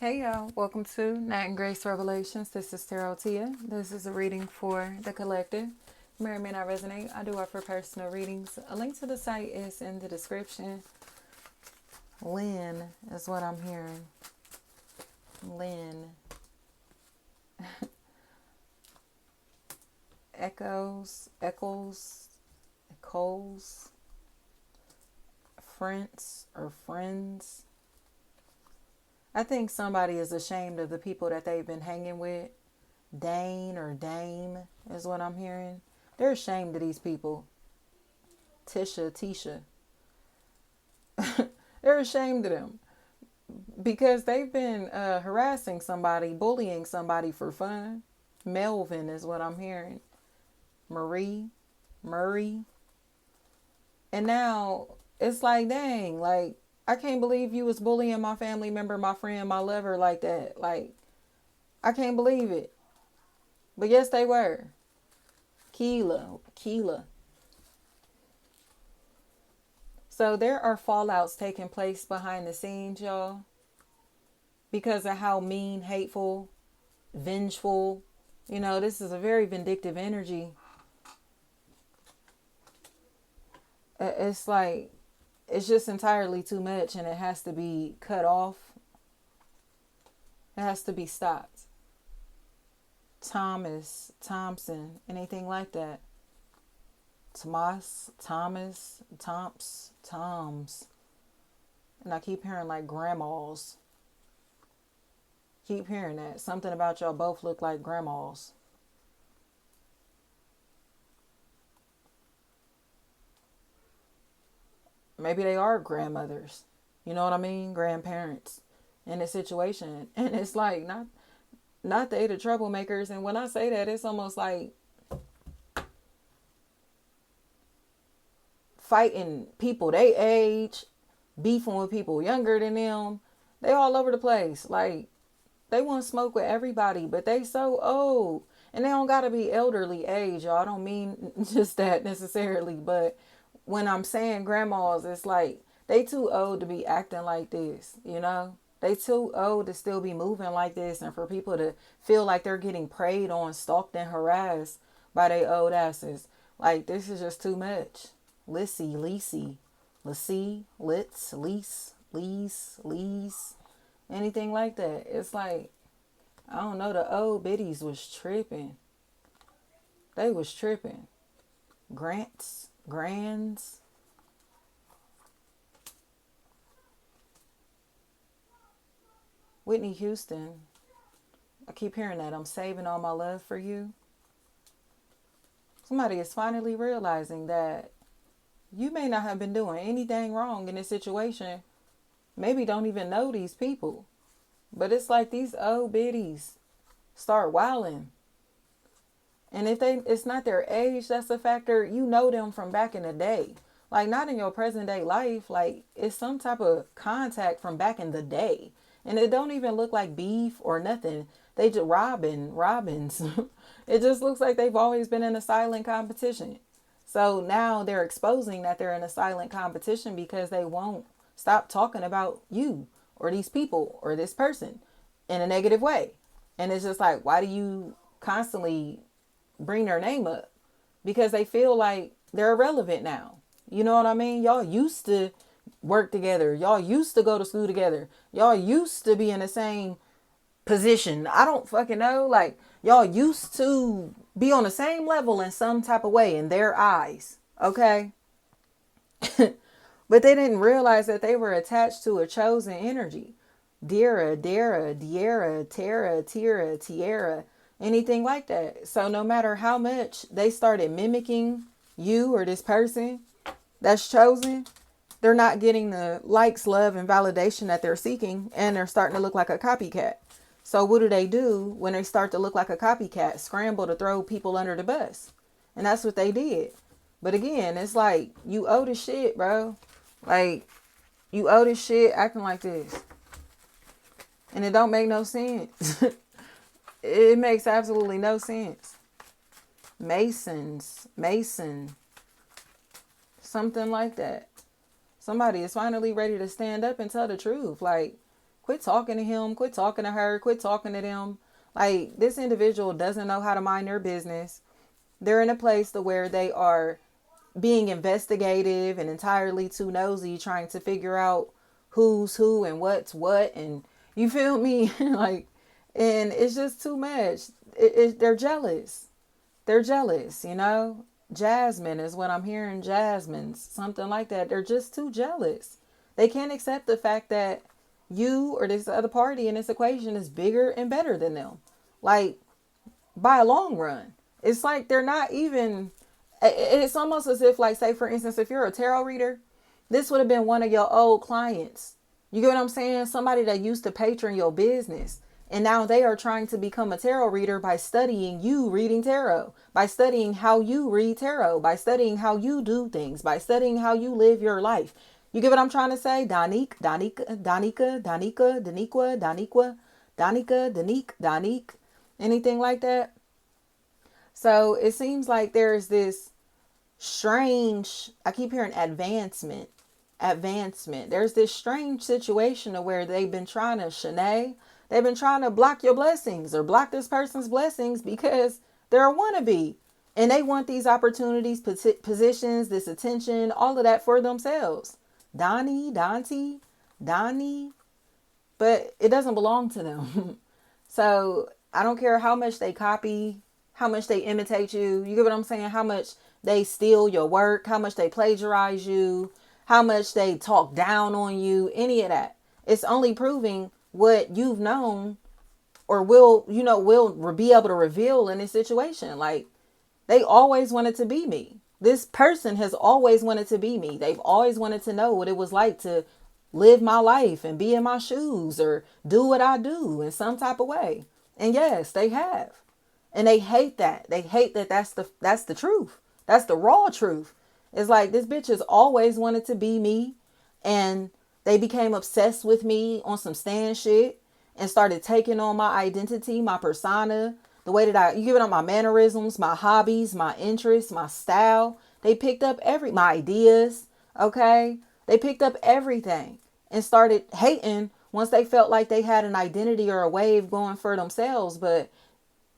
Hey y'all, welcome to Night and Grace Revelations. This is Tarot Tia. This is a reading for the collective. May or may not resonate. I do offer personal readings. A link to the site is in the description. Lynn is what I'm hearing. Lynn. Echoes, friends or friends. I think somebody is ashamed of the people that they've been hanging with. Dane or Dame is what I'm hearing. They're ashamed of these people. Tisha. They're ashamed of them because they've been harassing somebody, bullying somebody for fun. Melvin is what I'm hearing. Murray. And now it's like, dang, like, I can't believe you was bullying my family member, my friend, my lover like that. Like, I can't believe it. But yes, they were. Keela. So there are fallouts taking place behind the scenes, y'all. Because of how mean, hateful, vengeful. You know, this is a very vindictive energy. It's like, it's just entirely too much and it has to be cut off. It has to be stopped. Thompson, anything like that. Toms. And I keep hearing like grandmas. Keep hearing that. Something about y'all both look like grandmas. Maybe they are grandmothers. You know what I mean? Grandparents in a situation. And it's like, not they the troublemakers. And when I say that, it's almost like fighting people they age, beefing with people younger than them. They all over the place. Like, they want to smoke with everybody, but they so old. And they don't got to be elderly age, y'all. I don't mean just that necessarily, but when I'm saying grandmas, it's like they too old to be acting like this, you know? They too old to still be moving like this and for people to feel like they're getting preyed on, stalked and harassed by their old asses. Like, this is just too much. Lissy, lease, anything like that. It's like, I don't know, the old biddies was tripping. They was tripping. Grands. Whitney Houston. I keep hearing that. I'm saving all my love for you. Somebody is finally realizing that you may not have been doing anything wrong in this situation. Maybe don't even know these people. But it's like these old biddies start wilding. And if it's not their age, that's a factor. You know them from back in the day. Like, not in your present day life. Like, it's some type of contact from back in the day. And it don't even look like beef or nothing. They just Robins. It just looks like they've always been in a silent competition. So now they're exposing that they're in a silent competition because they won't stop talking about you or these people or this person in a negative way. And it's just like, why do you constantly bring their name up? Because they feel like they're irrelevant now. You know what I mean? Y'all used to work together. Y'all used to go to school together. Y'all used to be in the same position. I don't fucking know. Like, y'all used to be on the same level in some type of way in their eyes. Okay? But they didn't realize that they were attached to a chosen energy. Dira, Tara, Tiara, anything like that. So no matter how much they started mimicking you or this person that's chosen, they're not getting the likes, love, and validation that they're seeking, and they're starting to look like a copycat. So what do when they start to look like a copycat? Scramble to throw people under the bus. And that's what they did. But again, it's like, you owe this shit, bro. Like, you owe this shit acting like this. And it don't make no sense. It makes absolutely no sense. Mason. Something like that. Somebody is finally ready to stand up and tell the truth. Like, Quit talking to him. Quit talking to her. Quit talking to them. Like, this individual doesn't know how to mind their business. They're in a place to where they are being investigative and entirely too nosy, trying to figure out who's who and what's what. And you feel me? Like, and it's just too much. They're jealous. They're jealous, you know? Jasmine is what I'm hearing. Jasmine's something like that. They're just too jealous. They can't accept the fact that you or this other party in this equation is bigger and better than them. Like, by a long run. It's like they're not even, it's almost as if, like, say for instance, if you're a tarot reader, this would have been one of your old clients. You get what I'm saying? Somebody that used to patron your business. And now they are trying to become a tarot reader by studying you reading tarot, by studying how you read tarot, by studying how you do things, by studying how you live your life. You get what I'm trying to say? Danique, anything like that? So it seems like there's this strange, I keep hearing advancement. There's this strange situation where they've been trying to they've been trying to block your blessings or block this person's blessings because they're a wannabe. And they want these opportunities, positions, this attention, all of that for themselves. Donnie, but it doesn't belong to them. So I don't care how much they copy, how much they imitate you. You get what I'm saying? How much they steal your work, how much they plagiarize you, how much they talk down on you, any of that. It's only proving what you've known or will be able to reveal in this situation. Like, they always wanted to be me. This person has always wanted to be me. They've always wanted to know what it was like to live my life and be in my shoes or do what I do in some type of way. And yes, they have. And they hate that. They hate that that's the truth. That's the raw truth. It's like, this bitch has always wanted to be me. And they became obsessed with me on some Stan shit and started taking on my identity, my persona, the way that you give it on my mannerisms, my hobbies, my interests, my style. They picked up my ideas. Okay. They picked up everything and started hating once they felt like they had an identity or a wave going for themselves. But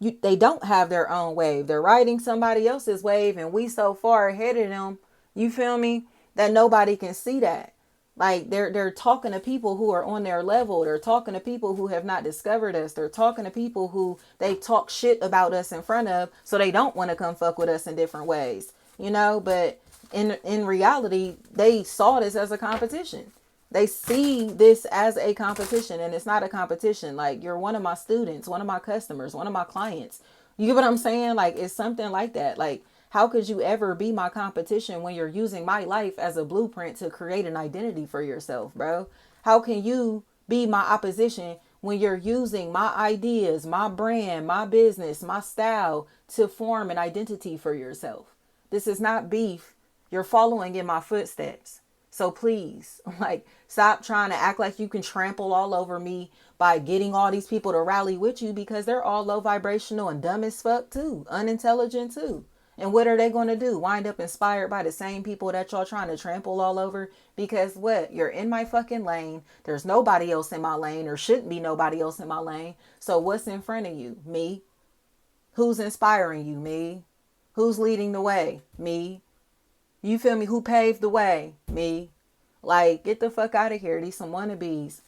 they don't have their own wave. They're riding somebody else's wave, and we so far ahead of them, you feel me, that nobody can see that. Like, they're talking to people who are on their level. They're talking to people who have not discovered us. They're talking to people who they talk shit about us in front of, so they don't want to come fuck with us in different ways, you know. But in reality, they saw this as a competition. They see this as a competition, and it's not a competition. Like, you're one of my students, one of my customers, one of my clients. You get what I'm saying? Like, it's something like that. Like, how could you ever be my competition when you're using my life as a blueprint to create an identity for yourself, bro? How can you be my opposition when you're using my ideas, my brand, my business, my style to form an identity for yourself? This is not beef. You're following in my footsteps. So please, like, stop trying to act like you can trample all over me by getting all these people to rally with you, because they're all low vibrational and dumb as fuck too, unintelligent too. And what are they going to do? Wind up inspired by the same people that y'all trying to trample all over? Because what? You're in my fucking lane. There's nobody else in my lane, or shouldn't be nobody else in my lane. So what's in front of you? Me. Who's inspiring you? Me. Who's leading the way? Me. You feel me? Who paved the way? Me. Like, get the fuck out of here. These some wannabes.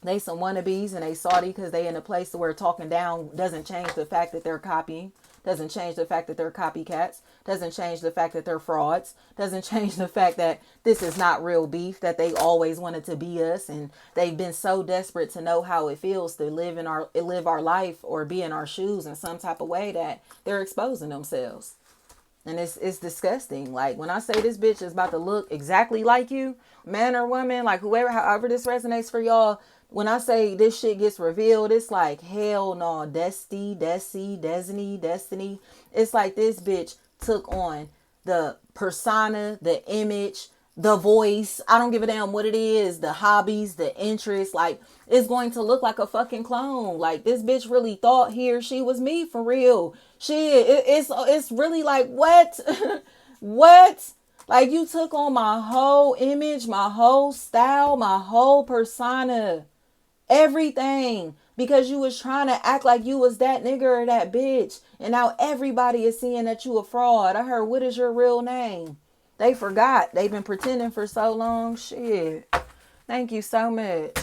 They some wannabes, and they salty because they in a place where talking down doesn't change the fact that they're copying. Doesn't change the fact that they're copycats. Doesn't change the fact that they're frauds. Doesn't change the fact that this is not real beef, that they always wanted to be us, and they've been so desperate to know how it feels to live our life or be in our shoes in some type of way that they're exposing themselves. And it's disgusting. Like, when I say this bitch is about to look exactly like you, man or woman, like however this resonates for y'all, when I say this shit gets revealed, it's like, hell no, Destiny. It's like this bitch took on the persona, the image, the voice. I don't give a damn what it is, the hobbies, the interests. Like, it's going to look like a fucking clone. Like, this bitch really thought he or she was me for real. Shit, it's really like, what? What? Like, you took on my whole image, my whole style, my whole persona. Everything. Because you was trying to act like you was that nigga or that bitch. And now everybody is seeing that you a fraud. I heard, what is your real name? They forgot. They've been pretending for so long. Shit. Thank you so much.